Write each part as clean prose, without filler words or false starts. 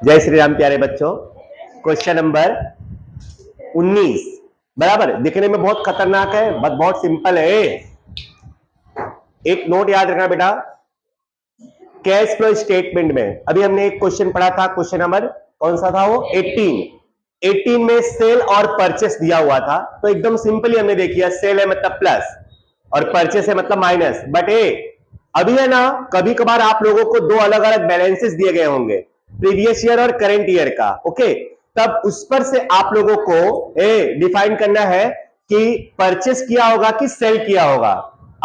जय श्री राम प्यारे बच्चों। क्वेश्चन नंबर 19 बराबर दिखने में बहुत खतरनाक है बट बहुत सिंपल है। एक नोट याद रखना बेटा, कैश फ्लो स्टेटमेंट में अभी हमने एक क्वेश्चन पढ़ा था। क्वेश्चन नंबर कौन सा था वो? 18 में सेल और परचेस दिया हुआ था। तो एकदम सिंपली हमने देखिए, सेल है मतलब प्लस और परचेस है मतलब माइनस। बट अभी है ना, कभी कभार आप लोगों को दो अलग अलग बैलेंसेस दिए गए होंगे, प्रीवियस ईयर और करंट ईयर का। ओके, तब उस पर से आप लोगों को डिफाइन करना है कि परचेस किया होगा कि सेल किया होगा।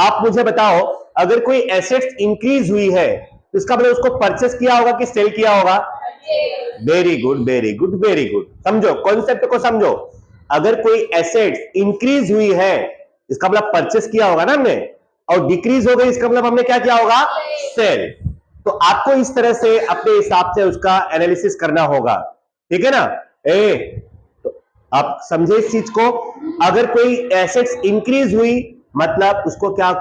आप मुझे बताओ, अगर कोई एसेट्स इंक्रीज हुई है तो इसका मतलब उसको परचेस किया होगा कि सेल किया होगा? Very good very good very good. समझो कॉन्सेप्ट को, समझो। अगर कोई एसेट्स इंक्रीज हुई है इसका मतलब परचेस किया होगा ना हमने, और डिक्रीज हो गई इसका मतलब हमने क्या किया होगा? सेल। तो आपको इस तरह से अपने हिसाब से उसका एनालिसिस करना होगा, ठीक है ना? तो आप समझे इस चीज को। अगर कोई एसेट्स इंक्रीज हुई मतलब उसको क्या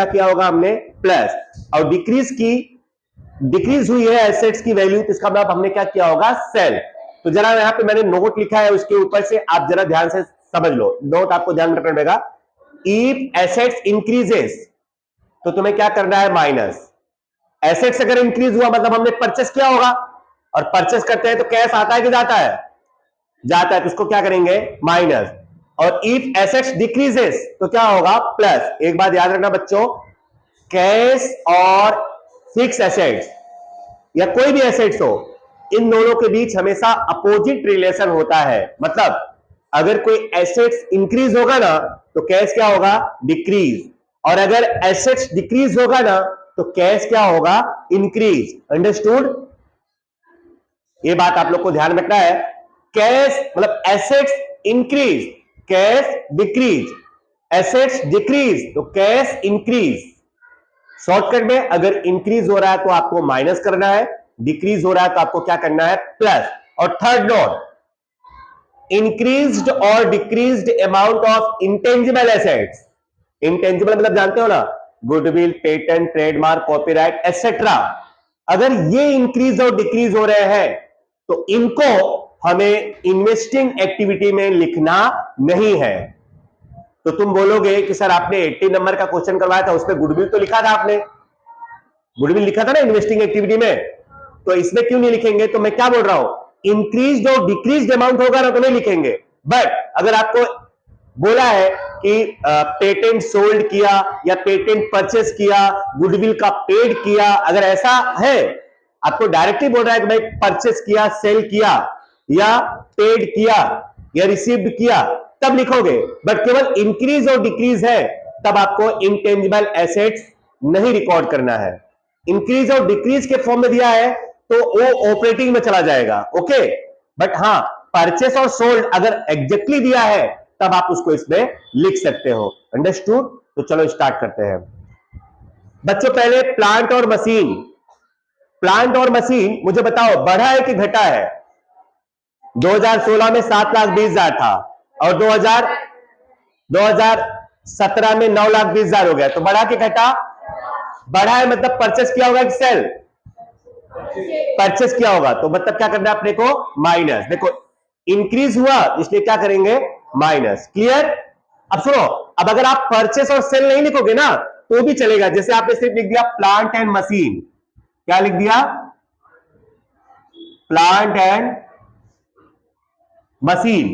किया होगा हमने? प्लस। और डिक्रीज हुई है एसेट्स की वैल्यू, तो इसका मतलब हमने क्या किया होगा? सेल। तो जरा यहाँ पे मैंने नोट लिखा है, उसके ऊपर से आप जरा ध्यान से समझ लो। नोट आपको ध्यान रखना पड़ेगा। इफ एसेट्स इंक्रीजेस तो तुम्हें क्या करना है? माइनस। एसेट्स अगर इंक्रीज हुआ मतलब हमने परचेस किया होगा, और परचेस करते हैं तो कैश आता है कि जाता है? जाता है, तो उसको क्या करेंगे? माइनस। और इफ एसेट्स डिक्रीजेस तो क्या होगा? प्लस। एक बात याद रखना बच्चों, कैश और फिक्स एसेट्स या कोई भी एसेट्स हो, इन दोनों के बीच हमेशा अपोजिट रिलेशन होता है। मतलब अगर कोई एसेट्स इंक्रीज होगा ना तो कैश क्या होगा? डिक्रीज। और अगर एसेट्स डिक्रीज होगा ना तो कैश क्या होगा? इंक्रीज। अंडरस्टूड? ये बात आप लोग को ध्यान रखना है। कैश मतलब assets increase, cash decrease. Assets decrease तो कैश इंक्रीज। शॉर्टकट में अगर इंक्रीज हो रहा है तो आपको माइनस करना है, डिक्रीज हो रहा है तो आपको क्या करना है? प्लस। और थर्ड नोट, इंक्रीज्ड और decreased amount of intangible assets. Intangible मतलब जानते हो ना, goodwill, patent, trademark, copyright etcetera. अगर ये इंक्रीज और डिक्रीज हो रहे हैं तो इनको हमें इन्वेस्टिंग एक्टिविटी में लिखना नहीं है। तो तुम बोलोगे कि सर आपने 80 नंबर का क्वेश्चन करवाया था, उसमें गुडविल तो लिखा था, आपने गुडविल लिखा था ना इन्वेस्टिंग एक्टिविटी में, तो इसमें क्यों नहीं लिखेंगे? तो मैं क्या बोल रहा हूं, इंक्रीज और डिक्रीज अमाउंट होगा ना तो नहीं लिखेंगे। बट अगर आपको बोला है कि पेटेंट सोल्ड किया या पेटेंट परचेस किया, गुडविल का पेड किया, अगर ऐसा है, आपको डायरेक्टली बोल रहा है कि भाई परचेस किया, सेल किया या पेड किया या रिसीव्ड किया, तब लिखोगे। बट केवल इंक्रीज और डिक्रीज है तब आपको इंटेंजिबल एसेट्स नहीं रिकॉर्ड करना है। इंक्रीज और डिक्रीज के फॉर्म में दिया है तो वो ऑपरेटिंग में चला जाएगा। ओके, बट हाँ, परचेस और सोल्ड अगर एग्जैक्टली दिया है तब आप उसको इसमें लिख सकते हो। अंडरस्टूड? तो चलो स्टार्ट करते हैं बच्चों। पहले प्लांट और मशीन। प्लांट और मशीन मुझे बताओ, बढ़ा है कि घटा है? 2016 में 7,20,000 था और 2017 में 9,20,000 हो गया, तो बढ़ा कि घटा? बढ़ा है मतलब परचेस किया होगा कि सेल? परचेस किया होगा, तो मतलब क्या करना है अपने को? माइनस। देखो इंक्रीज हुआ इसलिए क्या करेंगे? माइनस। क्लियर? अब सुनो, अब अगर आप परचेस और सेल नहीं लिखोगे ना तो भी चलेगा। जैसे आपने सिर्फ लिख दिया प्लांट एंड मशीन। क्या लिख दिया? Plant and machine.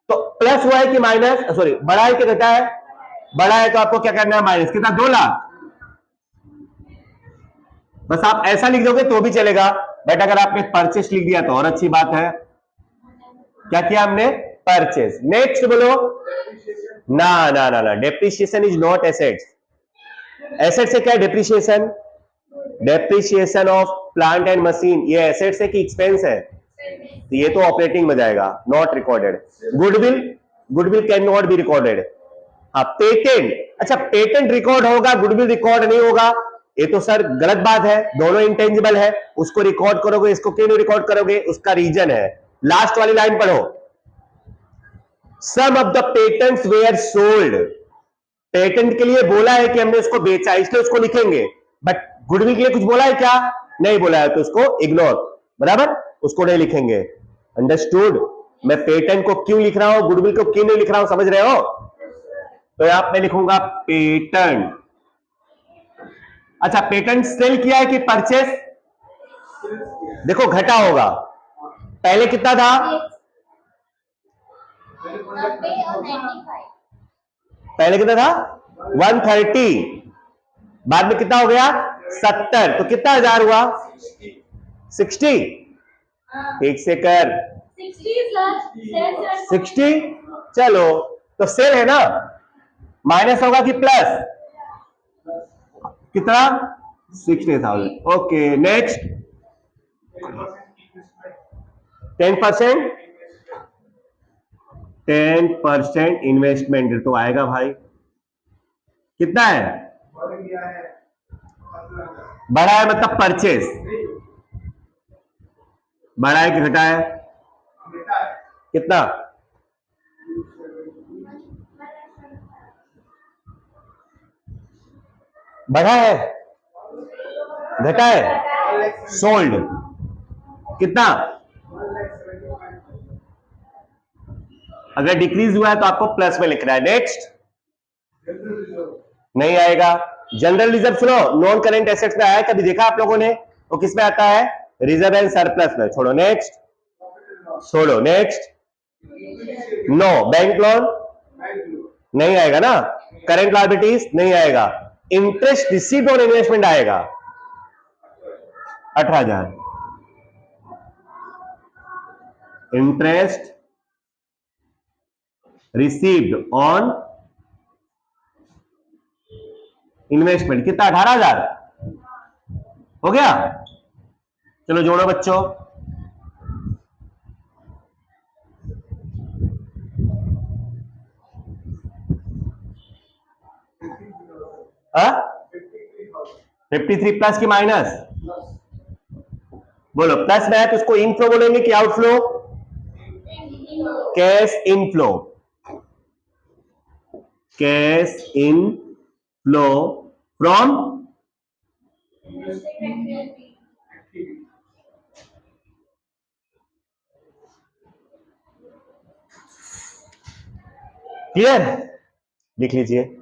तो प्लस हुआ है कि माइनस? सॉरी, बढ़ा है कि घटा है? बढ़ा है तो आपको क्या करना है? माइनस। कितना? 2 लाख। बस आप ऐसा लिख दोगे तो भी चलेगा, बट अगर आपने परचेस लिख दिया तो और अच्छी बात है। क्या किया हमने? परचेस। नेक्स्ट बोलो। ना ना ना ना, depreciation is not assets. Asset से क्या है? Depreciation. Depreciation of plant and machine ये एसेट्स है कि एक्सपेंस है? तो ये तो ऑपरेटिंग में जाएगा, not recorded. Goodwill, goodwill can not be recorded. हाँ, पेटेंट, अच्छा पेटेंट रिकॉर्ड होगा, गुडविल रिकॉर्ड नहीं होगा, ये तो सर गलत बात है। दोनों इंटेंजिबल है, उसको रिकॉर्ड करोगे, इसको क्यों नहीं रिकॉर्ड करोगे? उसका रीजन है। लास्ट वाली लाइन पढ़ो, some of the patents were sold. Patent के लिए बोला है कि हमने उसको बेचा, इसलिए उसको लिखेंगे। बट गुडविल के लिए कुछ बोला है क्या? नहीं बोला है, तो उसको इग्नोर। बराबर, उसको नहीं लिखेंगे। अंडरस्टूड? मैं पेटेंट को क्यों लिख रहा हूं, गुडविल को क्यों नहीं लिख रहा हूं, समझ रहे हो? तो यहां मैं लिखूंगा पेटेंट। अच्छा, पेटेंट सेल किया है कि परचेस? देखो घटा होगा, पहले कितना था? पहले कितना था? 130। बाद में कितना हो गया? 70। तो कितना हजार हुआ? 60। ठीक से कर। 60। चलो, तो सेल है ना, माइनस होगा कि प्लस? कितना? 60,000। Okay, next. 10%। 10% इन्वेस्टमेंट तो आएगा भाई, कितना है? बढ़ा है मतलब परचेस, बढ़ा है कि घटा है? कितना? बढ़ा है, घटा है? सोल्ड कितना? अगर डिक्रीज हुआ है तो आपको प्लस में लिखना है। नेक्स्ट। नहीं आएगा। जनरल रिजर्व सुनो, नॉन करेंट एसेट्स में आया, कभी देखा आप लोगों ने? वो किस में आता है? रिजर्व एंड सरप्लस में। छोड़ो, नेक्स्ट। छोड़ो, नेक्स्ट। नो। बैंक लोन नहीं आएगा ना। करेंट लायबिलिटीज नहीं आएगा। इंटरेस्ट रिसीव्ड ऑन इन्वेस्टमेंट आएगा 18,000। इंटरेस्ट रिसीव्ड ऑन इन्वेस्टमेंट कितना? 18,000 हो गया। चलो जोड़ो बच्चों। हाँ, 53 प्लस की माइनस? बोलो, प्लस में है तो उसको इनफ्लो बोलेंगे कि outflow? Cash inflow. Cash inflow from clear? लिख लीजिए।